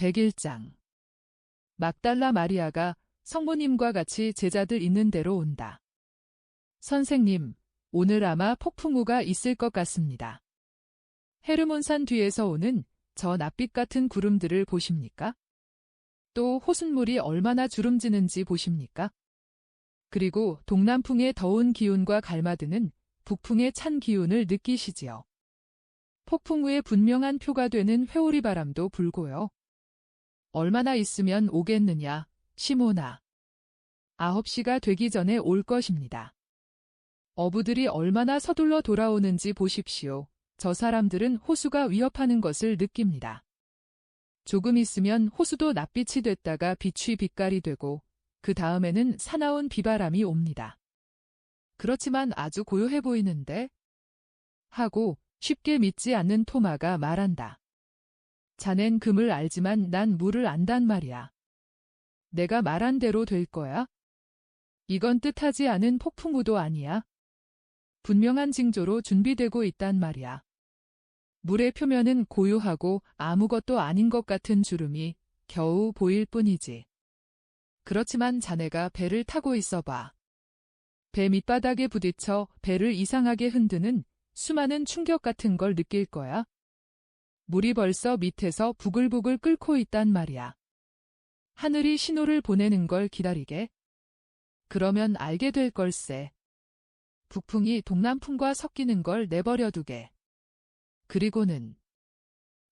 101장 막달라 마리아가 성모님과 같이 제자들 있는 데로 온다. 선생님, 오늘 아마 폭풍우가 있을 것 같습니다. 헤르몬산 뒤에서 오는 저 낯빛 같은 구름들을 보십니까? 또 호숫물이 얼마나 주름지는지 보십니까? 그리고 동남풍의 더운 기운과 갈마드는 북풍의 찬 기운을 느끼시지요. 폭풍우의 분명한 표가 되는 회오리 바람도 불고요. 얼마나 있으면 오겠느냐, 시몬아. 9시가 되기 전에 올 것입니다. 어부들이 얼마나 서둘러 돌아오는지 보십시오. 저 사람들은 호수가 위협하는 것을 느낍니다. 조금 있으면 호수도 낯빛이 됐다가 빛이 빛깔이 되고 그 다음에는 사나운 비바람이 옵니다. 그렇지만 아주 고요해 보이는데? 하고 쉽게 믿지 않는 토마가 말한다. 자넨 금을 알지만 난 물을 안단 말이야. 내가 말한 대로 될 거야? 이건 뜻하지 않은 폭풍우도 아니야. 분명한 징조로 준비되고 있단 말이야. 물의 표면은 고요하고 아무것도 아닌 것 같은 주름이 겨우 보일 뿐이지. 그렇지만 자네가 배를 타고 있어 봐. 배 밑바닥에 부딪혀 배를 이상하게 흔드는 수많은 충격 같은 걸 느낄 거야. 물이 벌써 밑에서 부글부글 끓고 있단 말이야. 하늘이 신호를 보내는 걸 기다리게. 그러면 알게 될 걸세. 북풍이 동남풍과 섞이는 걸 내버려두게. 그리고는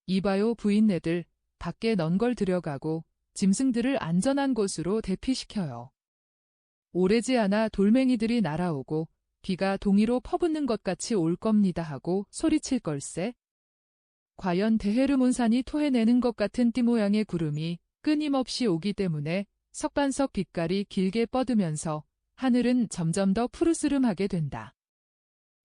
이봐요 부인네들, 밖에 넌 걸 들여가고 짐승들을 안전한 곳으로 대피시켜요. 오래지 않아 돌멩이들이 날아오고 비가 동이로 퍼붓는 것 같이 올 겁니다 하고 소리칠 걸세. 과연 대헤르몬산이 토해내는 것 같은 띠 모양의 구름이 끊임없이 오기 때문에 석반석 빛깔이 길게 뻗으면서 하늘은 점점 더 푸르스름하게 된다.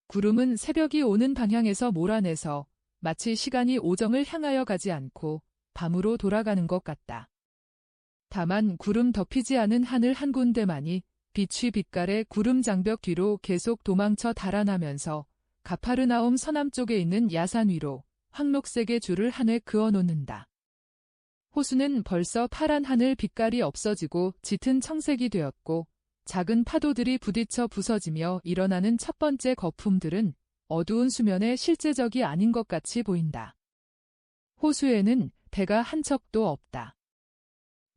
구름은 새벽이 오는 방향에서 몰아내서 마치 시간이 오정을 향하여 가지 않고 밤으로 돌아가는 것 같다. 다만 구름 덮이지 않은 하늘 한 군데만이 빛이 빛깔의 구름 장벽 뒤로 계속 도망쳐 달아나면서 가파르나움 서남쪽에 있는 야산 위로 황록색의 줄을 한 회 그어놓는다. 호수는 벌써 파란 하늘 빛깔이 없어지고 짙은 청색이 되었고 작은 파도들이 부딪혀 부서지며 일어나는 첫 번째 거품들은 어두운 수면에 실제적이 아닌 것 같이 보인다. 호수에는 배가 한 척도 없다.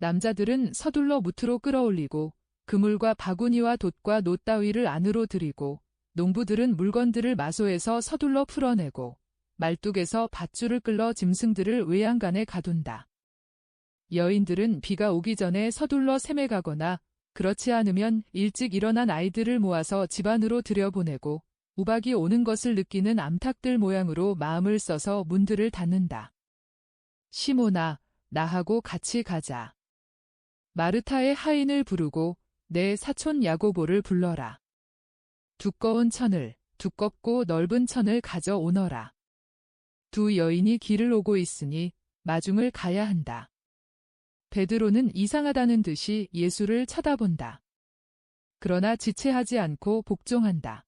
남자들은 서둘러 무트로 끌어올리고 그물과 바구니와 돛과 놋 따위를 안으로 들이고 농부들은 물건들을 마소에서 서둘러 풀어내고 말뚝에서 밧줄을 끌러 짐승들을 외양간에 가둔다. 여인들은 비가 오기 전에 서둘러 샘에 가거나 그렇지 않으면 일찍 일어난 아이들을 모아서 집 안으로 들여보내고 우박이 오는 것을 느끼는 암탉들 모양으로 마음을 써서 문들을 닫는다. 시몬아, 나하고 같이 가자. 마르타의 하인을 부르고 내 사촌 야고보를 불러라. 두꺼운 천을, 두껍고 넓은 천을 가져오너라. 두 여인이 길을 오고 있으니 마중을 가야 한다. 베드로는 이상하다는 듯이 예수를 쳐다본다. 그러나 지체하지 않고 복종한다.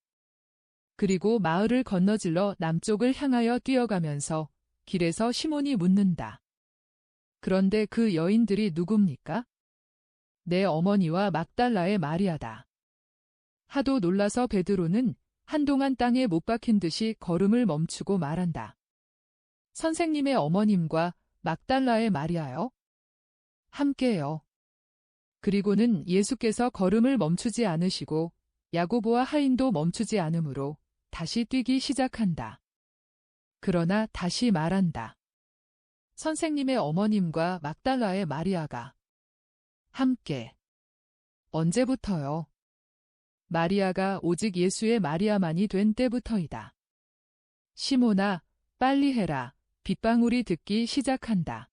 그리고 마을을 건너질러 남쪽을 향하여 뛰어가면서 길에서 시몬이 묻는다. 그런데 그 여인들이 누굽니까? 내 어머니와 막달라의 마리아다. 하도 놀라서 베드로는 한동안 땅에 못 박힌 듯이 걸음을 멈추고 말한다. 선생님의 어머님과 막달라의 마리아요? 함께요. 그리고는 예수께서 걸음을 멈추지 않으시고 야고보와 하인도 멈추지 않으므로 다시 뛰기 시작한다. 그러나 다시 말한다. 선생님의 어머님과 막달라의 마리아가 함께. 언제부터요? 마리아가 오직 예수의 마리아만이 된 때부터이다. 시몬아, 빨리 해라. 빗방울이 듣기 시작한다.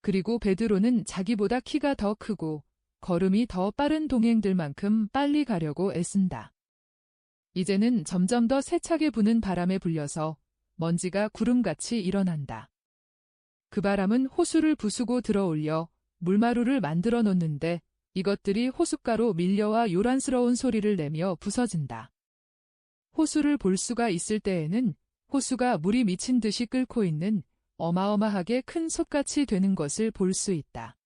그리고 베드로는 자기보다 키가 더 크고 걸음이 더 빠른 동행들만큼 빨리 가려고 애쓴다. 이제는 점점 더 세차게 부는 바람에 불려서 먼지가 구름같이 일어난다. 그 바람은 호수를 부수고 들어올려 물마루를 만들어 놓는데 이것들이 호숫가로 밀려와 요란스러운 소리를 내며 부서진다. 호수를 볼 수가 있을 때에는 호수가 물이 미친 듯이 끓고 있는 어마어마하게 큰 솥같이 되는 것을 볼 수 있다.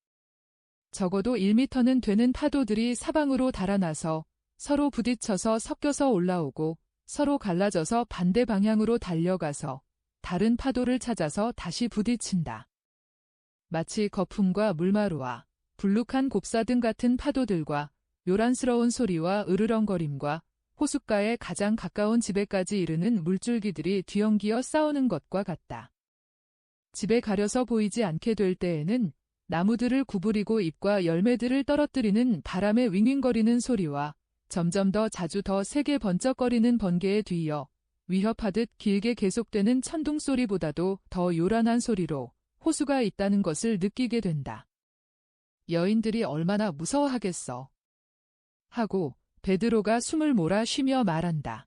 적어도 1미터는 되는 파도들이 사방으로 달아나서 서로 부딪혀서 섞여서 올라오고 서로 갈라져서 반대 방향으로 달려가서 다른 파도를 찾아서 다시 부딪힌다. 마치 거품과 물마루와 불룩한 곱사등 같은 파도들과 요란스러운 소리와 으르렁거림과 호숫가에 가장 가까운 집에까지 이르는 물줄기들이 뒤엉기어 싸우는 것과 같다. 집에 가려서 보이지 않게 될 때에는 나무들을 구부리고 잎과 열매들을 떨어뜨리는 바람에 윙윙거리는 소리와 점점 더 자주 더 세게 번쩍거리는 번개에 뒤이어 위협하듯 길게 계속되는 천둥 소리보다도 더 요란한 소리로 호수가 있다는 것을 느끼게 된다. 여인들이 얼마나 무서워하겠어. 하고 베드로가 숨을 몰아 쉬며 말한다.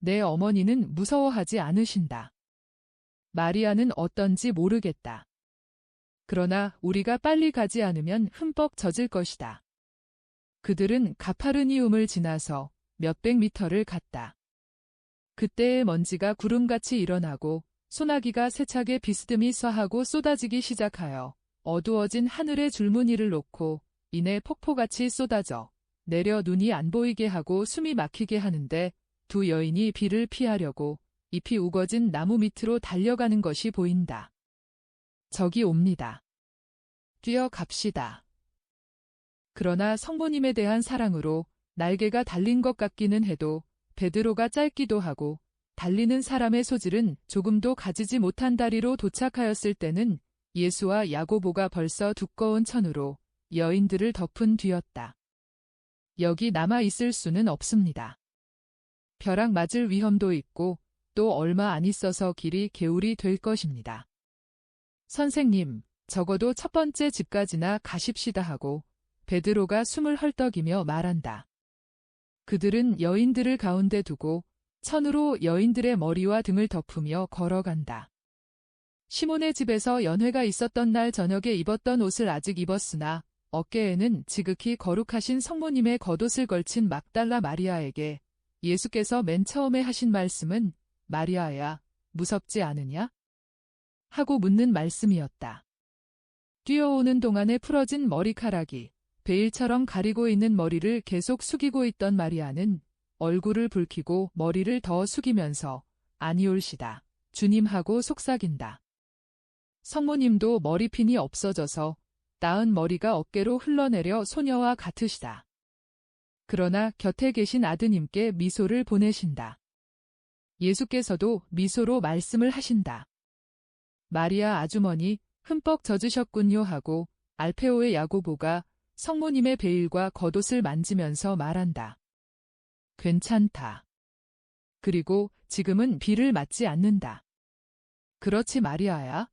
내 어머니는 무서워하지 않으신다. 마리아는 어떤지 모르겠다. 그러나 우리가 빨리 가지 않으면 흠뻑 젖을 것이다. 그들은 가파르니움을 지나서 몇백 미터를 갔다. 그때의 먼지가 구름같이 일어나고 소나기가 세차게 비스듬히 쏴하고 쏟아지기 시작하여 어두워진 하늘의 줄무늬를 놓고 이내 폭포같이 쏟아져 내려 눈이 안 보이게 하고 숨이 막히게 하는데 두 여인이 비를 피하려고 잎이 우거진 나무 밑으로 달려가는 것이 보인다. 저기 옵니다. 뛰어갑시다. 그러나 성모님에 대한 사랑으로 날개가 달린 것 같기는 해도 베드로가 짧기도 하고 달리는 사람의 소질은 조금도 가지지 못한 다리로 도착하였을 때는 예수와 야고보가 벌써 두꺼운 천으로 여인들을 덮은 뒤였다. 여기 남아 있을 수는 없습니다. 벼락 맞을 위험도 있고 또 얼마 안 있어서 길이 개울이 될 것입니다. 선생님, 적어도 첫 번째 집까지나 가십시다 하고 베드로가 숨을 헐떡이며 말한다. 그들은 여인들을 가운데 두고 천으로 여인들의 머리와 등을 덮으며 걸어간다. 시몬의 집에서 연회가 있었던 날 저녁에 입었던 옷을 아직 입었으나 어깨에는 지극히 거룩하신 성모님의 겉옷을 걸친 막달라 마리아에게 예수께서 맨 처음에 하신 말씀은 마리아야, 무섭지 않으냐? 하고 묻는 말씀이었다. 뛰어오는 동안에 풀어진 머리카락이 베일처럼 가리고 있는 머리를 계속 숙이고 있던 마리아는 얼굴을 붉히고 머리를 더 숙이면서 아니올시다, 주님 하고 속삭인다. 성모님도 머리핀이 없어져서 나은 머리가 어깨로 흘러내려 소녀와 같으시다. 그러나 곁에 계신 아드님께 미소를 보내신다. 예수께서도 미소로 말씀을 하신다. 마리아 아주머니 흠뻑 젖으셨군요 하고 알페오의 야고보가 성모님의 베일과 겉옷을 만지면서 말한다. 괜찮다. 그리고 지금은 비를 맞지 않는다. 그렇지 마리아야.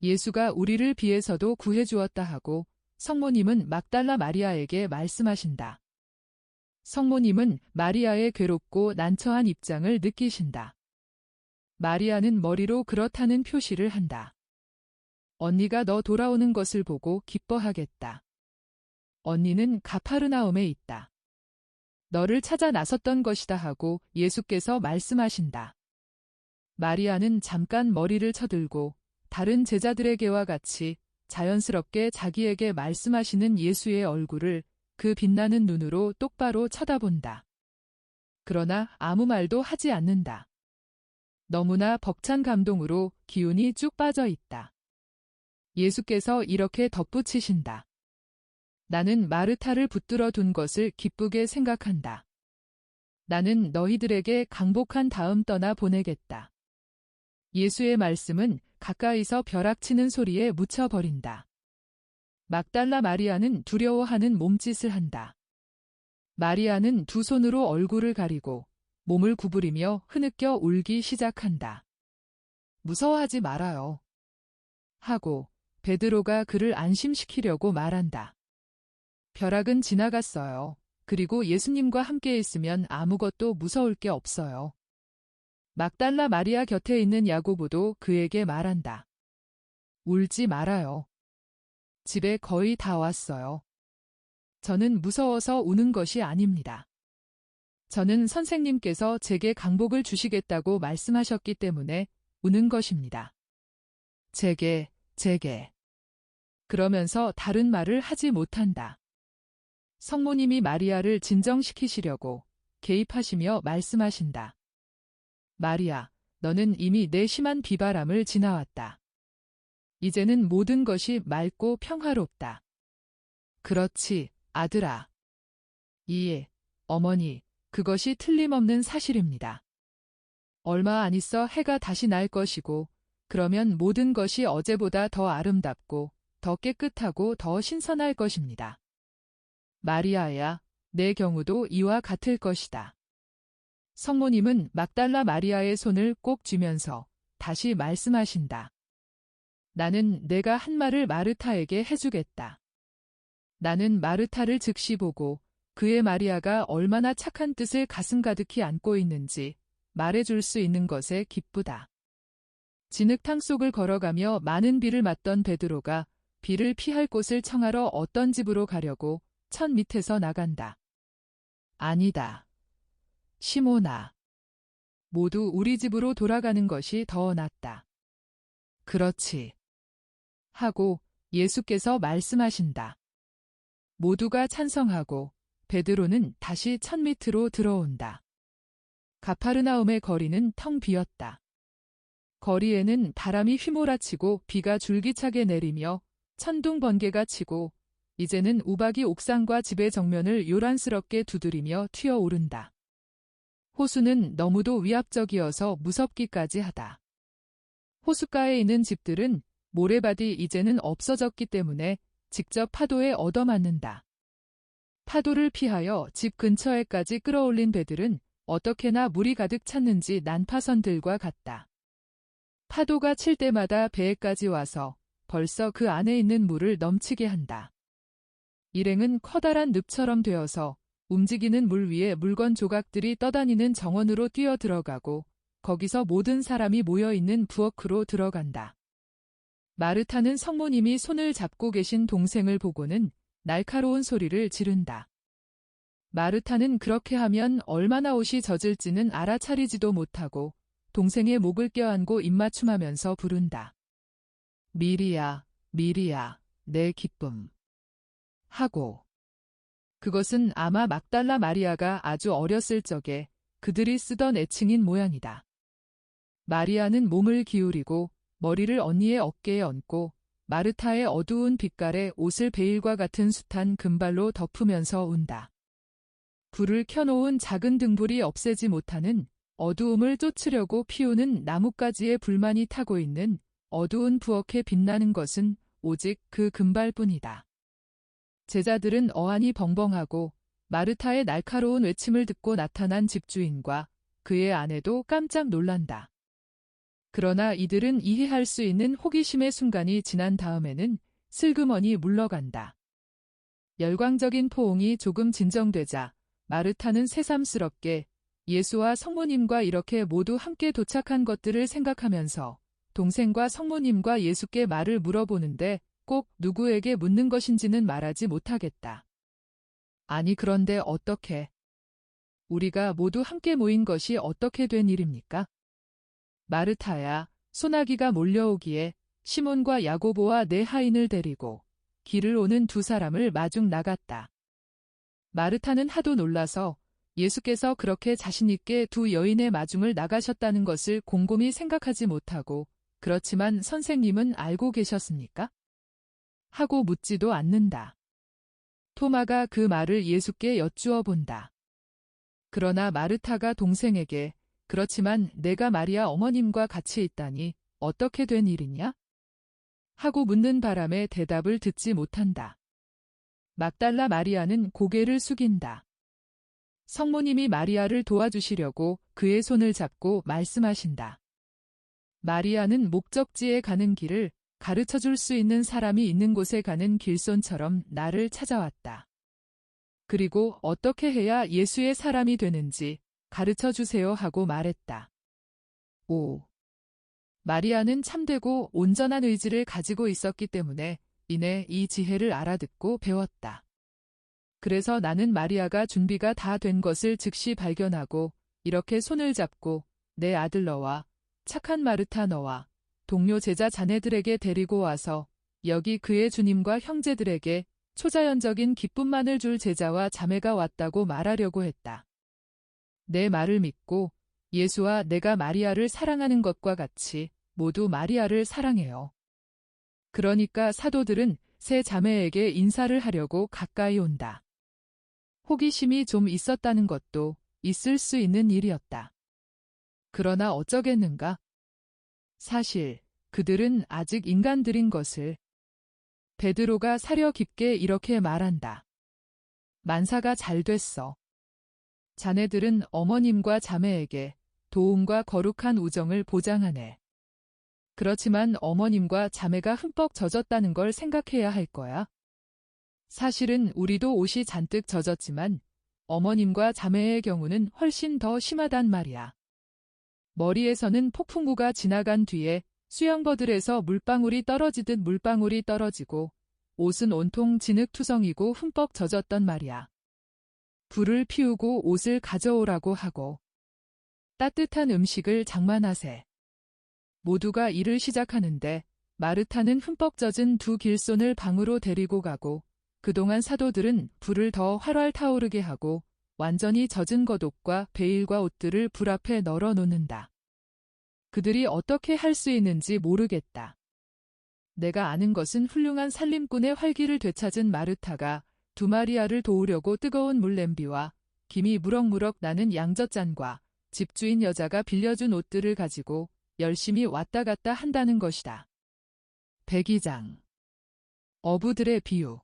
예수가 우리를 비에서도 구해주었다 하고 성모님은 막달라 마리아에게 말씀하신다. 성모님은 마리아의 괴롭고 난처한 입장을 느끼신다. 마리아는 머리로 그렇다는 표시를 한다. 언니가 너 돌아오는 것을 보고 기뻐하겠다. 언니는 가파르나움에 있다. 너를 찾아 나섰던 것이다 하고 예수께서 말씀하신다. 마리아는 잠깐 머리를 쳐들고 다른 제자들에게와 같이 자연스럽게 자기에게 말씀하시는 예수의 얼굴을 그 빛나는 눈으로 똑바로 쳐다본다. 그러나 아무 말도 하지 않는다. 너무나 벅찬 감동으로 기운이 쭉 빠져 있다. 예수께서 이렇게 덧붙이신다. 나는 마르타를 붙들어 둔 것을 기쁘게 생각한다. 나는 너희들에게 강복한 다음 떠나 보내겠다. 예수의 말씀은 가까이서 벼락치는 소리에 묻혀버린다. 막달라 마리아는 두려워하는 몸짓을 한다. 마리아는 두 손으로 얼굴을 가리고 몸을 구부리며 흐느껴 울기 시작한다. 무서워하지 말아요. 하고 베드로가 그를 안심시키려고 말한다. 벼락은 지나갔어요. 그리고 예수님과 함께 있으면 아무것도 무서울 게 없어요. 막달라 마리아 곁에 있는 야고보도 그에게 말한다. 울지 말아요. 집에 거의 다 왔어요. 저는 무서워서 우는 것이 아닙니다. 저는 선생님께서 제게 강복을 주시겠다고 말씀하셨기 때문에 우는 것입니다. 제게. 그러면서 다른 말을 하지 못한다. 성모님이 마리아를 진정시키시려고 개입하시며 말씀하신다. 마리아, 너는 이미 내 심한 비바람을 지나왔다. 이제는 모든 것이 맑고 평화롭다. 그렇지, 아들아. 예, 어머니, 그것이 틀림없는 사실입니다. 얼마 안 있어 해가 다시 날 것이고, 그러면 모든 것이 어제보다 더 아름답고, 더 깨끗하고 더 신선할 것입니다. 마리아야, 내 경우도 이와 같을 것이다. 성모님은 막달라 마리아의 손을 꼭 쥐면서 다시 말씀하신다. 나는 내가 한 말을 마르타에게 해주겠다. 나는 마르타를 즉시 보고 그의 마리아가 얼마나 착한 뜻을 가슴 가득히 안고 있는지 말해줄 수 있는 것에 기쁘다. 진흙탕 속을 걸어가며 많은 비를 맞던 베드로가 비를 피할 곳을 청하러 어떤 집으로 가려고 천 밑에서 나간다. 아니다. 시몬아. 모두 우리 집으로 돌아가는 것이 더 낫다. 그렇지. 하고 예수께서 말씀하신다. 모두가 찬성하고 베드로는 다시 천 밑으로 들어온다. 가파르나움의 거리는 텅 비었다. 거리에는 바람이 휘몰아치고 비가 줄기차게 내리며 천둥 번개가 치고 이제는 우박이 옥상과 집의 정면을 요란스럽게 두드리며 튀어오른다. 호수는 너무도 위압적이어서 무섭기까지 하다. 호숫가에 있는 집들은 모래밭이 이제는 없어졌기 때문에 직접 파도에 얻어맞는다. 파도를 피하여 집 근처에까지 끌어올린 배들은 어떻게나 물이 가득 찼는지 난파선들과 같다. 파도가 칠 때마다 배에까지 와서 벌써 그 안에 있는 물을 넘치게 한다. 일행은 커다란 늪처럼 되어서 움직이는 물 위에 물건 조각들이 떠다니는 정원으로 뛰어 들어가고 거기서 모든 사람이 모여있는 부엌으로 들어간다. 마르타는 성모님이 손을 잡고 계신 동생을 보고는 날카로운 소리를 지른다. 마르타는 그렇게 하면 얼마나 옷이 젖을지는 알아차리지도 못하고 동생의 목을 껴안고 입맞춤하면서 부른다. 미리야, 미리야, 내 기쁨. 하고. 그것은 아마 막달라 마리아가 아주 어렸을 적에 그들이 쓰던 애칭인 모양이다. 마리아는 몸을 기울이고 머리를 언니의 어깨에 얹고 마르타의 어두운 빛깔의 옷을 베일과 같은 숱한 금발로 덮으면서 운다. 불을 켜놓은 작은 등불이 없애지 못하는 어두움을 쫓으려고 피우는 나뭇가지에 불만이 타고 있는 어두운 부엌에 빛나는 것은 오직 그 금발뿐이다. 제자들은 어안이 벙벙하고 마르타의 날카로운 외침을 듣고 나타난 집주인과 그의 아내도 깜짝 놀란다. 그러나 이들은 이해할 수 있는 호기심의 순간이 지난 다음에는 슬그머니 물러간다. 열광적인 포옹이 조금 진정되자 마르타는 새삼스럽게 예수와 성모님과 이렇게 모두 함께 도착한 것들을 생각하면서 동생과 성모님과 예수께 말을 물어보는데 꼭 누구에게 묻는 것인지는 말하지 못하겠다. 아니 그런데 어떻게? 우리가 모두 함께 모인 것이 어떻게 된 일입니까? 마르타야, 소나기가 몰려오기에 시몬과 야고보와 네 하인을 데리고 길을 오는 두 사람을 마중 나갔다. 마르타는 하도 놀라서 예수께서 그렇게 자신있게 두 여인의 마중을 나가셨다는 것을 곰곰이 생각하지 못하고 그렇지만 선생님은 알고 계셨습니까? 하고 묻지도 않는다. 토마가 그 말을 예수께 여쭈어 본다. 그러나 마르타가 동생에게 그렇지만 내가 마리아 어머님과 같이 있다니 어떻게 된 일이냐? 하고 묻는 바람에 대답을 듣지 못한다. 막달라 마리아는 고개를 숙인다. 성모님이 마리아를 도와주시려고 그의 손을 잡고 말씀하신다. 마리아는 목적지에 가는 길을 가르쳐 줄 수 있는 사람이 있는 곳에 가는 길손처럼 나를 찾아왔다. 그리고 어떻게 해야 예수의 사람이 되는지 가르쳐 주세요 하고 말했다. 오. 마리아는 참되고 온전한 의지를 가지고 있었기 때문에 이내 이 지혜를 알아듣고 배웠다. 그래서 나는 마리아가 준비가 다 된 것을 즉시 발견하고 이렇게 손을 잡고 내 아들 너와 착한 마르타 너와 동료 제자 자네들에게 데리고 와서 여기 그의 주님과 형제들에게 초자연적인 기쁨만을 줄 제자와 자매가 왔다고 말하려고 했다. 내 말을 믿고 예수와 내가 마리아를 사랑하는 것과 같이 모두 마리아를 사랑해요. 그러니까 사도들은 세 자매에게 인사를 하려고 가까이 온다. 호기심이 좀 있었다는 것도 있을 수 있는 일이었다. 그러나 어쩌겠는가? 사실 그들은 아직 인간들인 것을. 베드로가 사려 깊게 이렇게 말한다. 만사가 잘 됐어. 자네들은 어머님과 자매에게 도움과 거룩한 우정을 보장하네. 그렇지만 어머님과 자매가 흠뻑 젖었다는 걸 생각해야 할 거야. 사실은 우리도 옷이 잔뜩 젖었지만 어머님과 자매의 경우는 훨씬 더 심하단 말이야. 머리에서는 폭풍우가 지나간 뒤에 수영버들에서 물방울이 떨어지듯 물방울이 떨어지고 옷은 온통 진흙투성이고 흠뻑 젖었단 말이야. 불을 피우고 옷을 가져오라고 하고 따뜻한 음식을 장만하세. 모두가 일을 시작하는데 마르타는 흠뻑 젖은 두 길손을 방으로 데리고 가고 그동안 사도들은 불을 더 활활 타오르게 하고 완전히 젖은 겉옷과 베일과 옷들을 불 앞에 널어 놓는다. 그들이 어떻게 할 수 있는지 모르겠다. 내가 아는 것은 훌륭한 살림꾼의 활기를 되찾은 마르타가 두 마리아를 도우려고 뜨거운 물냄비와 김이 무럭무럭 나는 양젖잔과 집주인 여자가 빌려준 옷들을 가지고 열심히 왔다 갔다 한다는 것이다. 백이장. 어부들의 비유.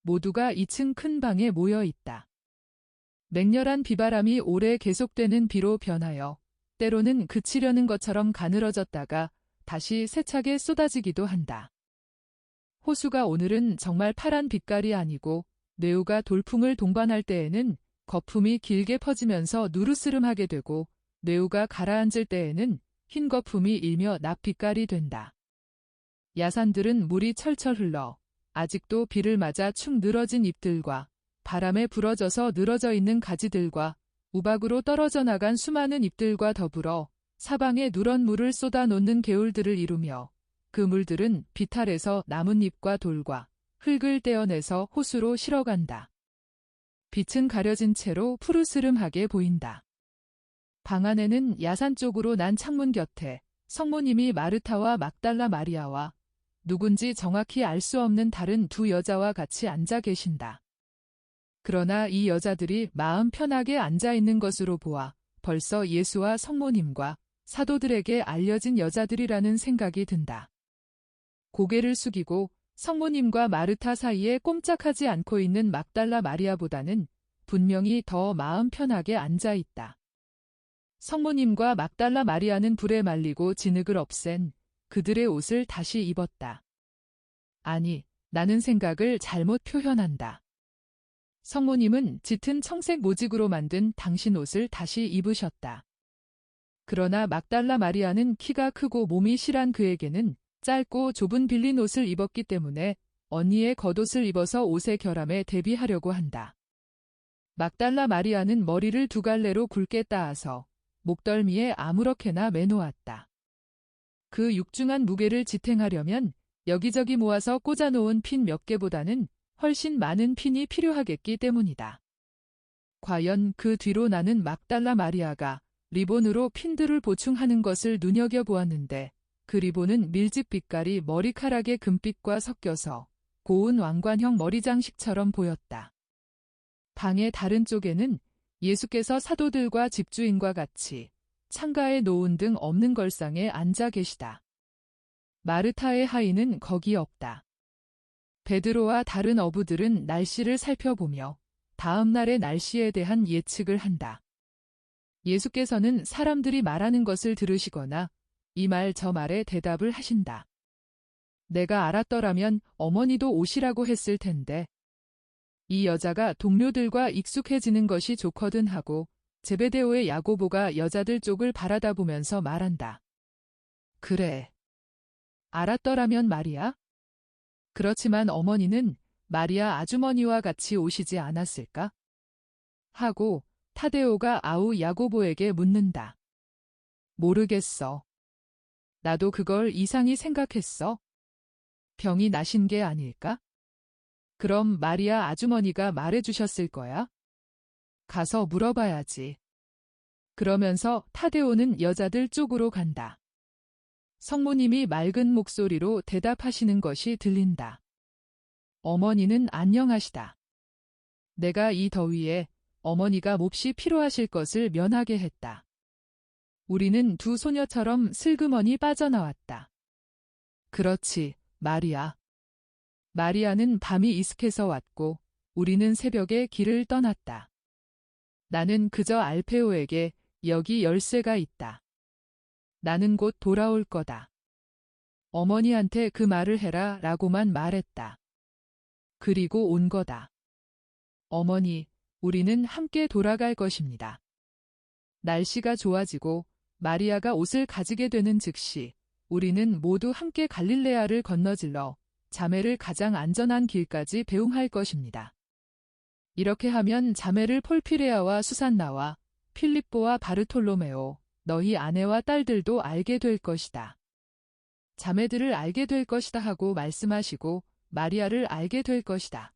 모두가 2층 큰 방에 모여 있다. 맹렬한 비바람이 오래 계속되는 비로 변하여 때로는 그치려는 것처럼 가늘어졌다가 다시 세차게 쏟아지기도 한다. 호수가 오늘은 정말 파란 빛깔이 아니고 뇌우가 돌풍을 동반할 때에는 거품이 길게 퍼지면서 누르스름하게 되고 뇌우가 가라앉을 때에는 흰 거품이 일며 납빛깔이 된다. 야산들은 물이 철철 흘러 아직도 비를 맞아 축 늘어진 잎들과 바람에 부러져서 늘어져 있는 가지들과 우박으로 떨어져 나간 수많은 잎들과 더불어 사방에 누런 물을 쏟아 놓는 개울들을 이루며 그 물들은 비탈에서 나뭇잎과 돌과 흙을 떼어내서 호수로 실어간다. 빛은 가려진 채로 푸르스름하게 보인다. 방 안에는 야산 쪽으로 난 창문 곁에 성모님이 마르타와 막달라 마리아와 누군지 정확히 알 수 없는 다른 두 여자와 같이 앉아 계신다. 그러나 이 여자들이 마음 편하게 앉아 있는 것으로 보아 벌써 예수와 성모님과 사도들에게 알려진 여자들이라는 생각이 든다. 고개를 숙이고 성모님과 마르타 사이에 꼼짝하지 않고 있는 막달라 마리아보다는 분명히 더 마음 편하게 앉아 있다. 성모님과 막달라 마리아는 불에 말리고 진흙을 없앤 그들의 옷을 다시 입었다. 아니, 나는 생각을 잘못 표현한다. 성모님은 짙은 청색 모직으로 만든 당신 옷을 다시 입으셨다. 그러나 막달라 마리아는 키가 크고 몸이 실한 그에게는 짧고 좁은 빌린 옷을 입었기 때문에 언니의 겉옷을 입어서 옷의 결함에 대비하려고 한다. 막달라 마리아는 머리를 두 갈래로 굵게 따아서 목덜미에 아무렇게나 매놓았다. 그 육중한 무게를 지탱하려면 여기저기 모아서 꽂아놓은 핀 몇 개보다는 훨씬 많은 핀이 필요하겠기 때문이다. 과연 그 뒤로 나는 막달라 마리아가 리본으로 핀들을 보충하는 것을 눈여겨보았는데 그 리본은 밀집 빛깔이 머리카락의 금빛과 섞여서 고운 왕관형 머리장식처럼 보였다. 방의 다른 쪽에는 예수께서 사도들과 집주인과 같이 창가에 놓은 등 없는 걸상에 앉아 계시다. 마르타의 하인은 거기 없다. 베드로와 다른 어부들은 날씨를 살펴보며 다음 날의 날씨에 대한 예측을 한다. 예수께서는 사람들이 말하는 것을 들으시거나 이 말 저 말에 대답을 하신다. 내가 알았더라면 어머니도 오시라고 했을 텐데. 이 여자가 동료들과 익숙해지는 것이 좋거든 하고 제베데오의 야고보가 여자들 쪽을 바라다 보면서 말한다. 그래. 알았더라면 말이야. 그렇지만 어머니는 마리아 아주머니와 같이 오시지 않았을까? 하고 타데오가 아우 야고보에게 묻는다. 모르겠어. 나도 그걸 이상히 생각했어. 병이 나신 게 아닐까? 그럼 마리아 아주머니가 말해주셨을 거야? 가서 물어봐야지. 그러면서 타데오는 여자들 쪽으로 간다. 성모님이 맑은 목소리로 대답하시는 것이 들린다. 어머니는 안녕하시다. 내가 이 더위에 어머니가 몹시 피로하실 것을 면하게 했다. 우리는 두 소녀처럼 슬그머니 빠져나왔다. 그렇지, 마리아. 마리아는 밤이 이슥해서 왔고 우리는 새벽에 길을 떠났다. 나는 그저 알페오에게 여기 열쇠가 있다. 나는 곧 돌아올 거다. 어머니한테 그 말을 해라 라고만 말했다. 그리고 온 거다. 어머니, 우리는 함께 돌아갈 것입니다. 날씨가 좋아지고 마리아가 옷을 가지게 되는 즉시 우리는 모두 함께 갈릴레아를 건너질러 자매를 가장 안전한 길까지 배웅할 것입니다. 이렇게 하면 자매를 폴피레아와 수산나와 필립보와 바르톨로메오, 너희 아내와 딸들도 알게 될 것이다. 자매들을 알게 될 것이다 하고 말씀하시고 마리아를 알게 될 것이다.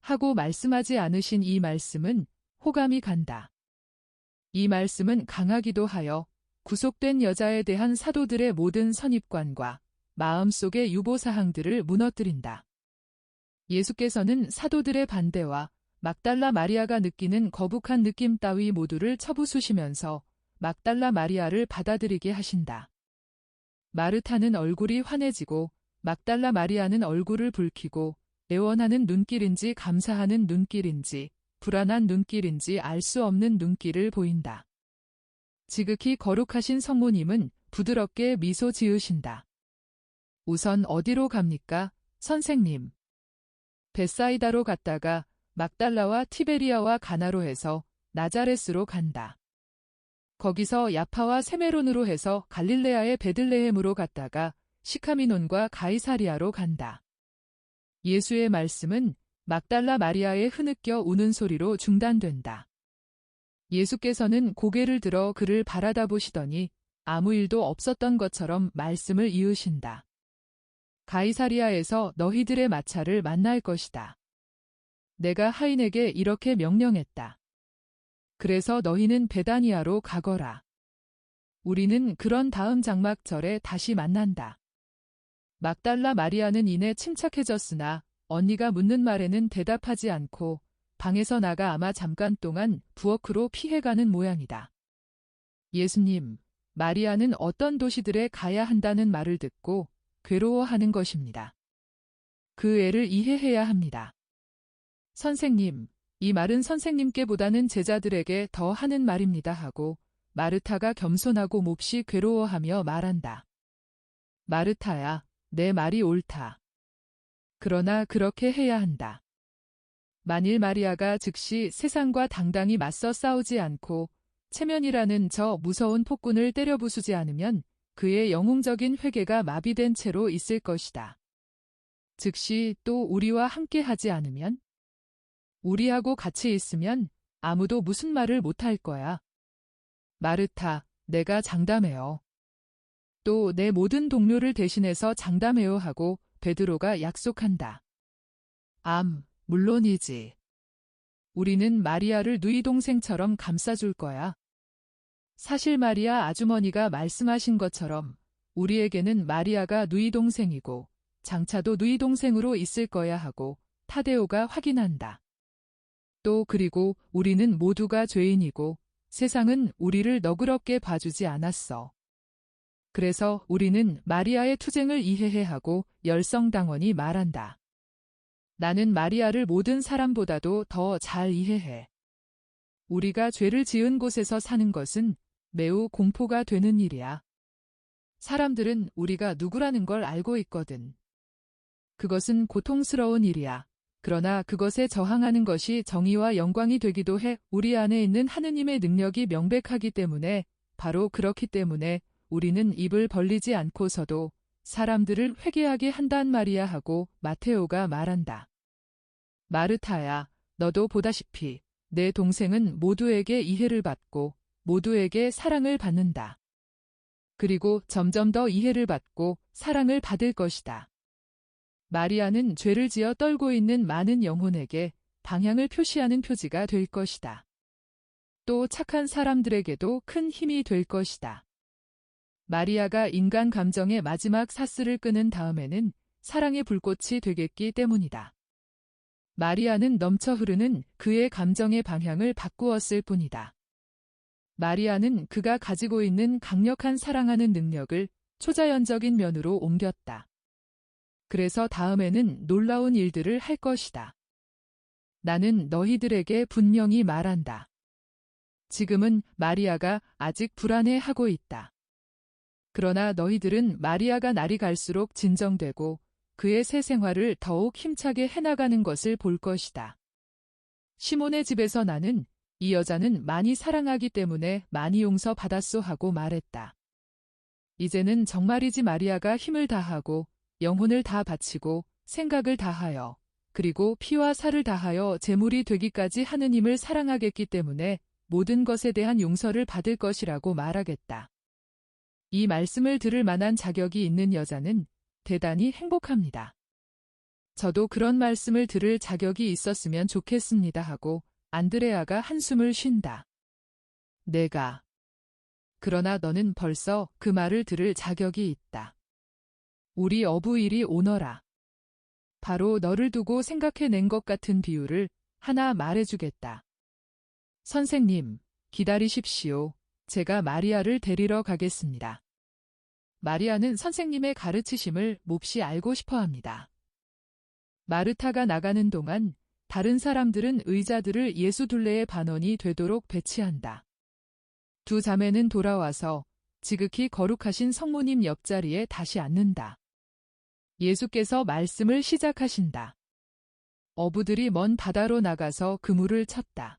하고 말씀하지 않으신 이 말씀은 호감이 간다. 이 말씀은 강하기도 하여 구속된 여자에 대한 사도들의 모든 선입관과 마음속의 유보사항들을 무너뜨린다. 예수께서는 사도들의 반대와 막달라 마리아가 느끼는 거북한 느낌 따위 모두를 쳐부수시면서 막달라 마리아를 받아들이게 하신다. 마르타는 얼굴이 환해지고 막달라 마리아는 얼굴을 붉히고 애원하는 눈길인지 감사하는 눈길인지 불안한 눈길인지 알 수 없는 눈길을 보인다. 지극히 거룩하신 성모님은 부드럽게 미소 지으신다. 우선 어디로 갑니까, 선생님? 벳사이다로 갔다가 막달라와 티베리아와 가나로 해서 나자렛으로 간다. 거기서 야파와 세메론으로 해서 갈릴레아의 베들레헴으로 갔다가 시카미논과 가이사리아로 간다. 예수의 말씀은 막달라 마리아의 흐느껴 우는 소리로 중단된다. 예수께서는 고개를 들어 그를 바라다보시더니 아무 일도 없었던 것처럼 말씀을 이으신다. 가이사리아에서 너희들의 마차를 만날 것이다. 내가 하인에게 이렇게 명령했다. 그래서 너희는 베다니아로 가거라. 우리는 그런 다음 장막절에 다시 만난다. 막달라 마리아는 이내 침착해졌으나 언니가 묻는 말에는 대답하지 않고 방에서 나가 아마 잠깐 동안 부엌으로 피해가는 모양이다. 예수님, 마리아는 어떤 도시들에 가야 한다는 말을 듣고 괴로워하는 것입니다. 그 애를 이해해야 합니다. 선생님, 이 말은 선생님께보다는 제자들에게 더 하는 말입니다 하고 마르타가 겸손하고 몹시 괴로워하며 말한다. 마르타야, 내 말이 옳다. 그러나 그렇게 해야 한다. 만일 마리아가 즉시 세상과 당당히 맞서 싸우지 않고 체면이라는 저 무서운 폭군을 때려 부수지 않으면 그의 영웅적인 회개가 마비된 채로 있을 것이다. 즉시 또 우리와 함께 하지 않으면? 우리하고 같이 있으면 아무도 무슨 말을 못할 거야. 마르타, 내가 장담해요. 또 내 모든 동료를 대신해서 장담해요 하고 베드로가 약속한다. 물론이지. 우리는 마리아를 누이 동생처럼 감싸줄 거야. 사실 마리아 아주머니가 말씀하신 것처럼 우리에게는 마리아가 누이 동생이고 장차도 누이 동생으로 있을 거야 하고 타데오가 확인한다. 또 그리고 우리는 모두가 죄인이고 세상은 우리를 너그럽게 봐주지 않았어. 그래서 우리는 마리아의 투쟁을 이해해 하고 열성당원이 말한다. 나는 마리아를 모든 사람보다도 더 잘 이해해. 우리가 죄를 지은 곳에서 사는 것은 매우 공포가 되는 일이야. 사람들은 우리가 누구라는 걸 알고 있거든. 그것은 고통스러운 일이야. 그러나 그것에 저항하는 것이 정의와 영광이 되기도 해. 우리 안에 있는 하느님의 능력이 명백하기 때문에, 바로 그렇기 때문에 우리는 입을 벌리지 않고서도 사람들을 회개하게 한단 말이야 하고 마테오가 말한다. 마르타야, 너도 보다시피 내 동생은 모두에게 이해를 받고 모두에게 사랑을 받는다. 그리고 점점 더 이해를 받고 사랑을 받을 것이다. 마리아는 죄를 지어 떨고 있는 많은 영혼에게 방향을 표시하는 표지가 될 것이다. 또 착한 사람들에게도 큰 힘이 될 것이다. 마리아가 인간 감정의 마지막 사슬을 끄는 다음에는 사랑의 불꽃이 되겠기 때문이다. 마리아는 넘쳐 흐르는 그의 감정의 방향을 바꾸었을 뿐이다. 마리아는 그가 가지고 있는 강력한 사랑하는 능력을 초자연적인 면으로 옮겼다. 그래서 다음에는 놀라운 일들을 할 것이다. 나는 너희들에게 분명히 말한다. 지금은 마리아가 아직 불안해하고 있다. 그러나 너희들은 마리아가 날이 갈수록 진정되고 그의 새 생활을 더욱 힘차게 해나가는 것을 볼 것이다. 시몬의 집에서 나는 이 여자는 많이 사랑하기 때문에 많이 용서받았소 하고 말했다. 이제는 정말이지 마리아가 힘을 다하고 영혼을 다 바치고 생각을 다하여 그리고 피와 살을 다하여 제물이 되기까지 하느님을 사랑하겠기 때문에 모든 것에 대한 용서를 받을 것이라고 말하겠다. 이 말씀을 들을 만한 자격이 있는 여자는 대단히 행복합니다. 저도 그런 말씀을 들을 자격이 있었으면 좋겠습니다 하고 안드레아가 한숨을 쉰다. 내가. 그러나 너는 벌써 그 말을 들을 자격이 있다. 우리 어부 이리 오너라. 바로 너를 두고 생각해낸 것 같은 비유를 하나 말해주겠다. 선생님, 기다리십시오. 제가 마리아를 데리러 가겠습니다. 마리아는 선생님의 가르치심을 몹시 알고 싶어 합니다. 마르타가 나가는 동안 다른 사람들은 의자들을 예수 둘레의 반원이 되도록 배치한다. 두 자매는 돌아와서 지극히 거룩하신 성모님 옆자리에 다시 앉는다. 예수께서 말씀을 시작하신다. 어부들이 먼 바다로 나가서 그물을 쳤다.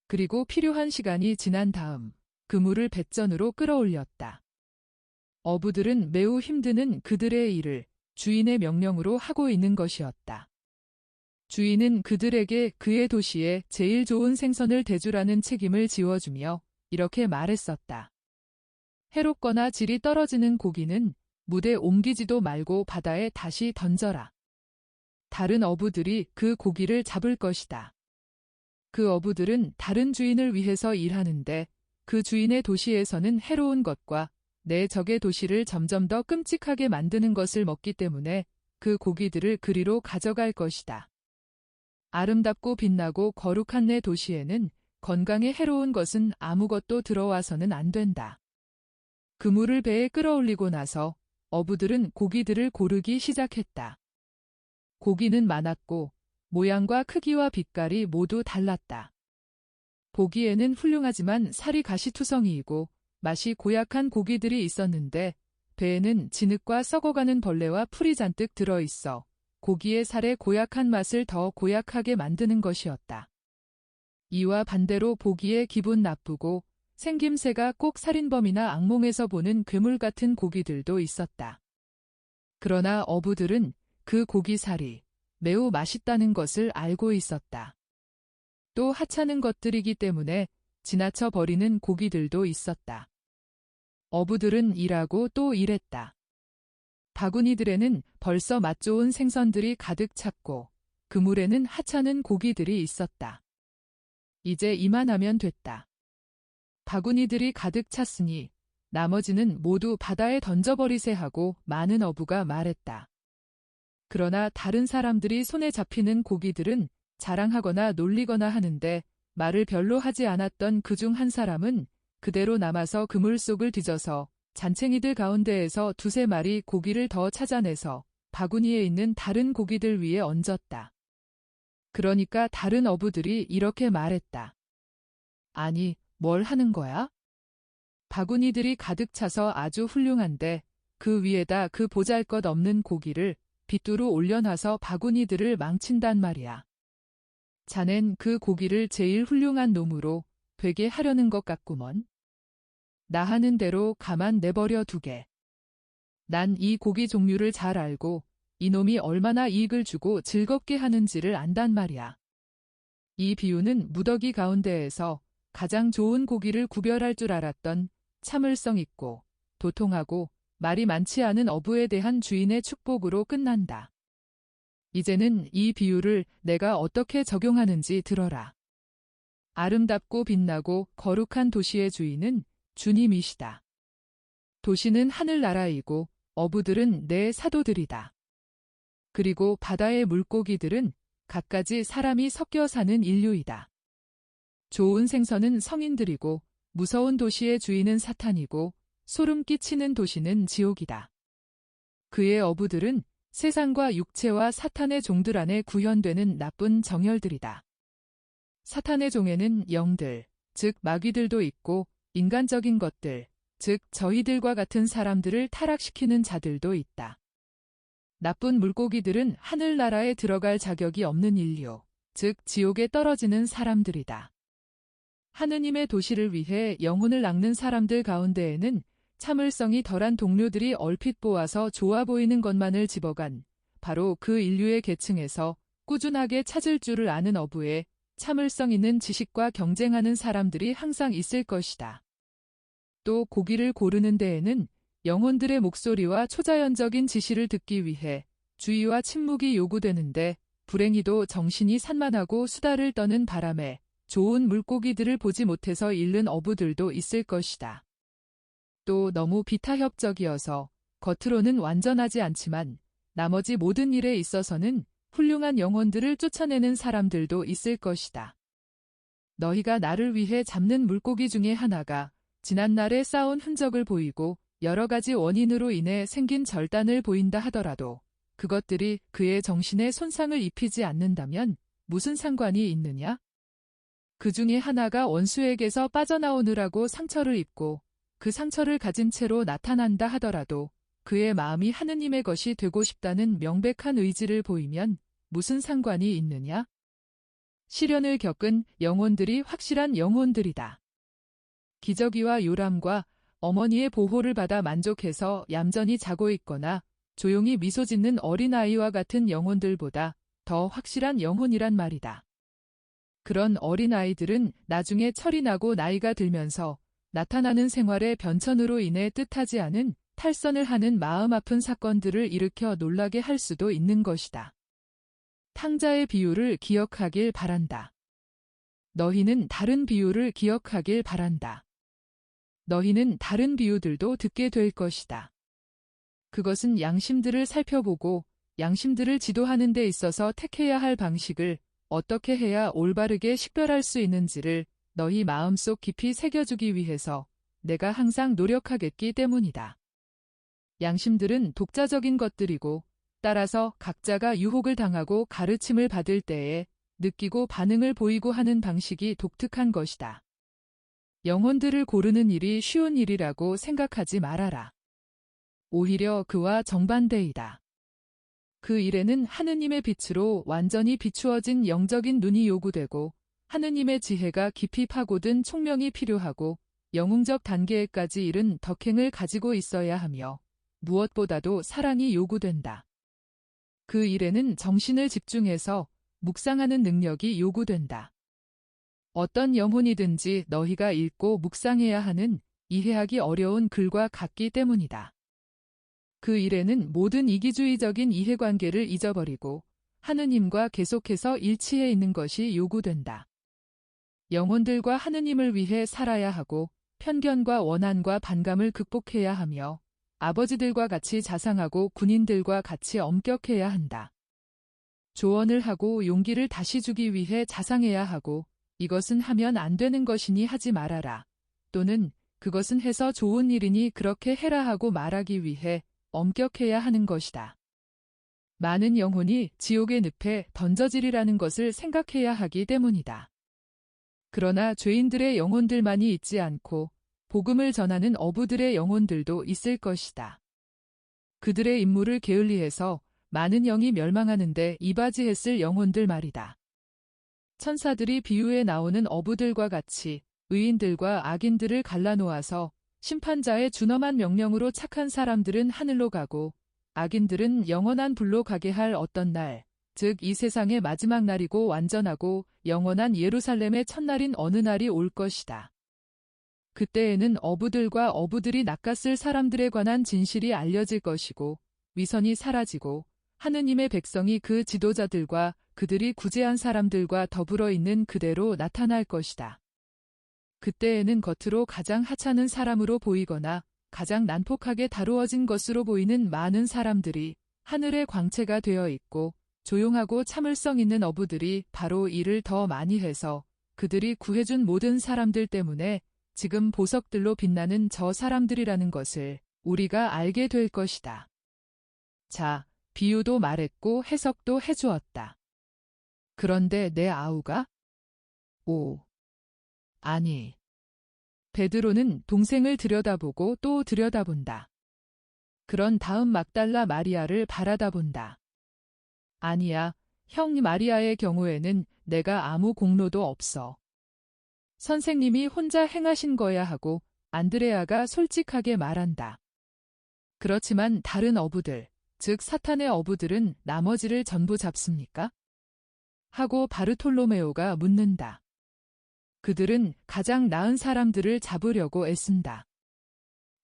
그리고 필요한 시간이 지난 다음 그물을 뱃전으로 끌어올렸다. 어부들은 매우 힘드는 그들의 일을 주인의 명령으로 하고 있는 것이었다. 주인은 그들에게 그의 도시에 제일 좋은 생선을 대주라는 책임을 지워주며 이렇게 말했었다. 해롭거나 질이 떨어지는 고기는 무대에 옮기지도 말고 바다에 다시 던져라. 다른 어부들이 그 고기를 잡을 것이다. 그 어부들은 다른 주인을 위해서 일하는데 그 주인의 도시에서는 해로운 것과 내 적의 도시를 점점 더 끔찍하게 만드는 것을 먹기 때문에 그 고기들을 그리로 가져갈 것이다. 아름답고 빛나고 거룩한 내 도시에는 건강에 해로운 것은 아무것도 들어와서는 안 된다. 그물을 배에 끌어올리고 나서 어부들은 고기들을 고르기 시작했다. 고기는 많았고 모양과 크기와 빛깔이 모두 달랐다. 보기에는 훌륭하지만 살이 가시투성이이고 맛이 고약한 고기들이 있었는데 배에는 진흙과 썩어가는 벌레와 풀이 잔뜩 들어있어 고기의 살의 고약한 맛을 더 고약하게 만드는 것이었다. 이와 반대로 보기에 기분 나쁘고 생김새가 꼭 살인범이나 악몽에서 보는 괴물 같은 고기들도 있었다. 그러나 어부들은 그 고기살이 매우 맛있다는 것을 알고 있었다. 또 하찮은 것들이기 때문에 지나쳐 버리는 고기들도 있었다. 어부들은 일하고 또 일했다. 바구니들에는 벌써 맛 좋은 생선들이 가득 찼고 그물에는 하찮은 고기들이 있었다. 이제 이만하면 됐다. 바구니들이 가득 찼으니 나머지는 모두 바다에 던져버리세 하고 많은 어부가 말했다. 그러나 다른 사람들이 손에 잡히는 고기들은 자랑하거나 놀리거나 하는데 말을 별로 하지 않았던 그중 한 사람은 그대로 남아서 그물 속을 뒤져서 잔챙이들 가운데에서 두세 마리 고기를 더 찾아내서 바구니에 있는 다른 고기들 위에 얹었다. 그러니까 다른 어부들이 이렇게 말했다. 아니, 뭘 하는 거야? 바구니들이 가득 차서 아주 훌륭한데 그 위에다 그 보잘것없는 고기를 빗두루 올려놔서 바구니들을 망친단 말이야. 자넨 그 고기를 제일 훌륭한 놈으로 되게 하려는 것 같구먼. 나 하는 대로 가만 내버려 두게. 난 이 고기 종류를 잘 알고 이놈이 얼마나 이익을 주고 즐겁게 하는지를 안단 말이야. 이 비유는 무더기 가운데에서 가장 좋은 고기를 구별할 줄 알았던 참을성 있고 도통하고 말이 많지 않은 어부에 대한 주인의 축복으로 끝난다. 이제는 이 비유를 내가 어떻게 적용하는지 들어라. 아름답고 빛나고 거룩한 도시의 주인은 주님이시다. 도시는 하늘나라이고 어부들은 내 사도들이다. 그리고 바다의 물고기들은 갖가지 사람이 섞여 사는 인류이다. 좋은 생선은 성인들이고 무서운 도시의 주인은 사탄이고 소름 끼치는 도시는 지옥이다. 그의 어부들은 세상과 육체와 사탄의 종들 안에 구현되는 나쁜 정열들이다. 사탄의 종에는 영들, 즉 마귀들도 있고 인간적인 것들, 즉 저희들과 같은 사람들을 타락시키는 자들도 있다. 나쁜 물고기들은 하늘나라에 들어갈 자격이 없는 인류, 즉 지옥에 떨어지는 사람들이다. 하느님의 도시를 위해 영혼을 낚는 사람들 가운데에는 참을성이 덜한 동료들이 얼핏 보아서 좋아 보이는 것만을 집어간 바로 그 인류의 계층에서 꾸준하게 찾을 줄을 아는 어부에 참을성 있는 지식과 경쟁하는 사람들이 항상 있을 것이다. 또 고기를 고르는 데에는 영혼들의 목소리와 초자연적인 지시를 듣기 위해 주의와 침묵이 요구되는데 불행히도 정신이 산만하고 수다를 떠는 바람에 좋은 물고기들을 보지 못해서 잃는 어부들도 있을 것이다. 또 너무 비타협적이어서 겉으로는 완전하지 않지만 나머지 모든 일에 있어서는 훌륭한 영혼들을 쫓아내는 사람들도 있을 것이다. 너희가 나를 위해 잡는 물고기 중에 하나가 지난날에 쌓은 흔적을 보이고 여러 가지 원인으로 인해 생긴 절단을 보인다 하더라도 그것들이 그의 정신에 손상을 입히지 않는다면 무슨 상관이 있느냐? 그 중에 하나가 원수에게서 빠져나오느라고 상처를 입고 그 상처를 가진 채로 나타난다 하더라도 그의 마음이 하느님의 것이 되고 싶다는 명백한 의지를 보이면 무슨 상관이 있느냐? 시련을 겪은 영혼들이 확실한 영혼들이다. 기저귀와 요람과 어머니의 보호를 받아 만족해서 얌전히 자고 있거나 조용히 미소 짓는 어린아이와 같은 영혼들보다 더 확실한 영혼이란 말이다. 그런 어린아이들은 나중에 철이 나고 나이가 들면서 나타나는 생활의 변천으로 인해 뜻하지 않은 탈선을 하는 마음 아픈 사건들을 일으켜 놀라게 할 수도 있는 것이다. 탕자의 비유를 기억하길 바란다. 너희는 다른 비유를 기억하길 바란다. 너희는 다른 비유들도 듣게 될 것이다. 그것은 양심들을 살펴보고 양심들을 지도하는 데 있어서 택해야 할 방식을 어떻게 해야 올바르게 식별할 수 있는지를 너희 마음속 깊이 새겨주기 위해서 내가 항상 노력하겠기 때문이다. 양심들은 독자적인 것들이고 따라서 각자가 유혹을 당하고 가르침을 받을 때에 느끼고 반응을 보이고 하는 방식이 독특한 것이다. 영혼들을 고르는 일이 쉬운 일이라고 생각하지 말아라. 오히려 그와 정반대이다. 그 일에는 하느님의 빛으로 완전히 비추어진 영적인 눈이 요구되고 하느님의 지혜가 깊이 파고든 총명이 필요하고 영웅적 단계에까지 이른 덕행을 가지고 있어야 하며 무엇보다도 사랑이 요구된다. 그 일에는 정신을 집중해서 묵상하는 능력이 요구된다. 어떤 영혼이든지 너희가 읽고 묵상해야 하는 이해하기 어려운 글과 같기 때문이다. 그 일에는 모든 이기주의적인 이해관계를 잊어버리고 하느님과 계속해서 일치해 있는 것이 요구된다. 영혼들과 하느님을 위해 살아야 하고 편견과 원한과 반감을 극복해야 하며 아버지들과 같이 자상하고 군인들과 같이 엄격해야 한다. 조언을 하고 용기를 다시 주기 위해 자상해야 하고 이것은 하면 안 되는 것이니 하지 말아라. 또는 그것은 해서 좋은 일이니 그렇게 해라 하고 말하기 위해 엄격해야 하는 것이다. 많은 영혼이 지옥의 늪에 던져지리라는 것을 생각해야 하기 때문이다. 그러나 죄인들의 영혼들만이 있지 않고 복음을 전하는 어부들의 영혼들도 있을 것이다. 그들의 임무를 게을리해서 많은 영이 멸망하는데 이바지했을 영혼들 말이다. 천사들이 비유에 나오는 어부들과 같이 의인들과 악인들을 갈라놓아서 심판자의 준엄한 명령으로 착한 사람들은 하늘로 가고 악인들은 영원한 불로 가게 할 어떤 날, 즉 이 세상의 마지막 날이고 완전하고 영원한 예루살렘의 첫날인 어느 날이 올 것이다. 그때에는 어부들과 어부들이 낚았을 사람들에 관한 진실이 알려질 것이고 위선이 사라지고 하느님의 백성이 그 지도자들과 그들이 구제한 사람들과 더불어 있는 그대로 나타날 것이다. 그때에는 겉으로 가장 하찮은 사람으로 보이거나 가장 난폭하게 다루어진 것으로 보이는 많은 사람들이 하늘의 광채가 되어 있고 조용하고 참을성 있는 어부들이 바로 일을 더 많이 해서 그들이 구해준 모든 사람들 때문에 지금 보석들로 빛나는 저 사람들이라는 것을 우리가 알게 될 것이다. 자, 비유도 말했고 해석도 해주었다. 그런데 내 아우가? 아니. 베드로는 동생을 들여다보고 또 들여다본다. 그런 다음 막달라 마리아를 바라다본다. 아니야, 형 마리아의 경우에는 내가 아무 공로도 없어. 선생님이 혼자 행하신 거야 하고 안드레아가 솔직하게 말한다. 그렇지만 다른 어부들, 즉 사탄의 어부들은 나머지를 전부 잡습니까? 하고 바르톨로메오가 묻는다. 그들은 가장 나은 사람들을 잡으려고 애쓴다.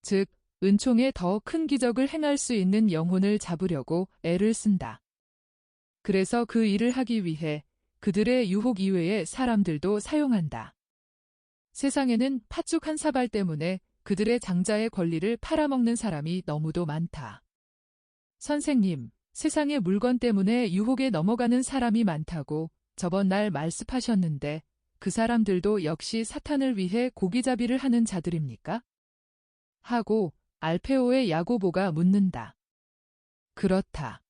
즉, 은총에 더 큰 기적을 행할 수 있는 영혼을 잡으려고 애를 쓴다. 그래서 그 일을 하기 위해 그들의 유혹 이외의 사람들도 사용한다. 세상에는 팥죽 한 사발 때문에 그들의 장자의 권리를 팔아먹는 사람이 너무도 많다. 선생님, 세상의 물건 때문에 유혹에 넘어가는 사람이 많다고 저번 날 말씀하셨는데 그 사람들도 역시 사탄을 위해 고기잡이를 하는 자들입니까? 하고 알페오의 야고보가 묻는다. 그렇다.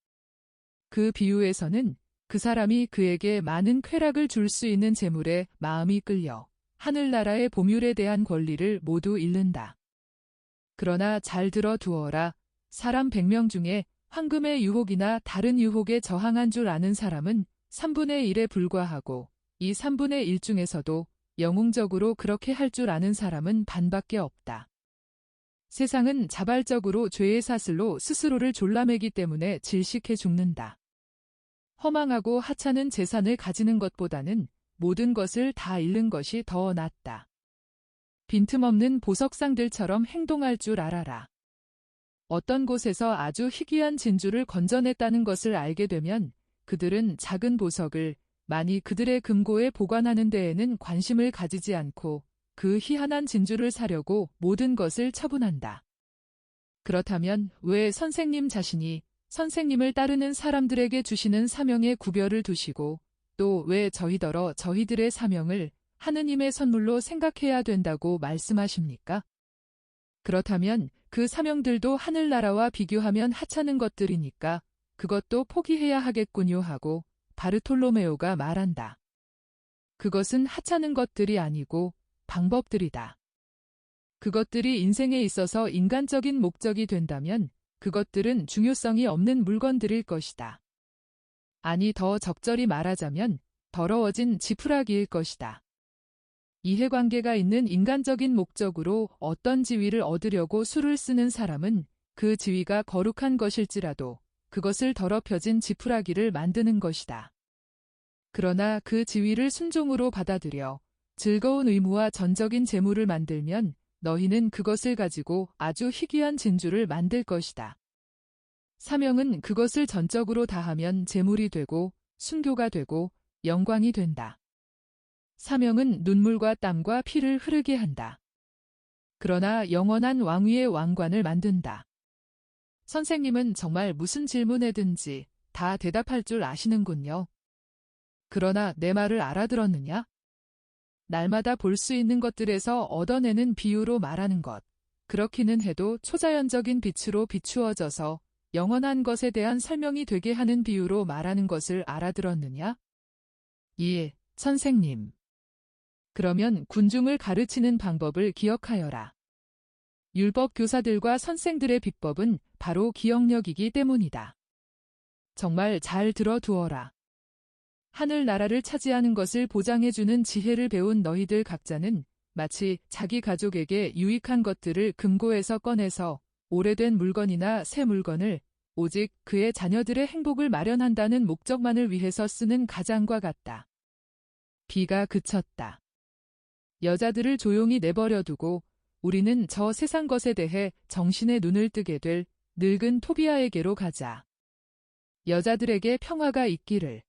그 비유에서는 그 사람이 그에게 많은 쾌락을 줄 수 있는 재물에 마음이 끌려 하늘나라의 보물에 대한 권리를 모두 잃는다. 그러나 잘 들어두어라. 사람 100명 중에 황금의 유혹이나 다른 유혹에 저항한 줄 아는 사람은 3분의 1에 불과하고 이 3분의 1 중에서도 영웅적으로 그렇게 할 줄 아는 사람은 반밖에 없다. 세상은 자발적으로 죄의 사슬로 스스로를 졸라매기 때문에 질식해 죽는다. 허망하고 하찮은 재산을 가지는 것보다는 모든 것을 다 잃는 것이 더 낫다. 빈틈없는 보석상들처럼 행동할 줄 알아라. 어떤 곳에서 아주 희귀한 진주를 건져냈다는 것을 알게 되면 그들은 작은 보석을 많이 그들의 금고에 보관하는 데에는 관심을 가지지 않고 그 희한한 진주를 사려고 모든 것을 처분한다. 그렇다면 왜 선생님 자신이 선생님을 따르는 사람들에게 주시는 사명에 구별을 두시고 또 왜 저희더러 저희들의 사명을 하느님의 선물로 생각해야 된다고 말씀하십니까? 그렇다면 그 사명들도 하늘나라와 비교하면 하찮은 것들이니까 그것도 포기해야 하겠군요 하고 바르톨로메오가 말한다. 그것은 하찮은 것들이 아니고 방법들이다. 그것들이 인생에 있어서 인간적인 목적이 된다면 그것들은 중요성이 없는 물건들일 것이다. 아니 더 적절히 말하자면 더러워진 지푸라기일 것이다. 이해관계가 있는 인간적인 목적으로 어떤 지위를 얻으려고 수를 쓰는 사람은 그 지위가 거룩한 것일지라도 그것을 더럽혀진 지푸라기를 만드는 것이다. 그러나 그 지위를 순종으로 받아들여 즐거운 의무와 전적인 재물을 만들면 너희는 그것을 가지고 아주 희귀한 진주를 만들 것이다. 사명은 그것을 전적으로 다하면 재물이 되고 순교가 되고 영광이 된다. 사명은 눈물과 땀과 피를 흐르게 한다. 그러나 영원한 왕위의 왕관을 만든다. 선생님은 정말 무슨 질문에든지 다 대답할 줄 아시는군요. 그러나 내 말을 알아들었느냐? 날마다 볼 수 있는 것들에서 얻어내는 비유로 말하는 것. 그렇기는 해도 초자연적인 빛으로 비추어져서 영원한 것에 대한 설명이 되게 하는 비유로 말하는 것을 알아들었느냐? 예, 선생님. 그러면 군중을 가르치는 방법을 기억하여라. 율법 교사들과 선생들의 비법은 바로 기억력이기 때문이다. 정말 잘 들어두어라. 하늘나라를 차지하는 것을 보장해주는 지혜를 배운 너희들 각자는 마치 자기 가족에게 유익한 것들을 금고에서 꺼내서 오래된 물건이나 새 물건을 오직 그의 자녀들의 행복을 마련한다는 목적만을 위해서 쓰는 가장과 같다. 비가 그쳤다. 여자들을 조용히 내버려 두고 우리는 저 세상 것에 대해 정신의 눈을 뜨게 될 늙은 토비아에게로 가자. 여자들에게 평화가 있기를.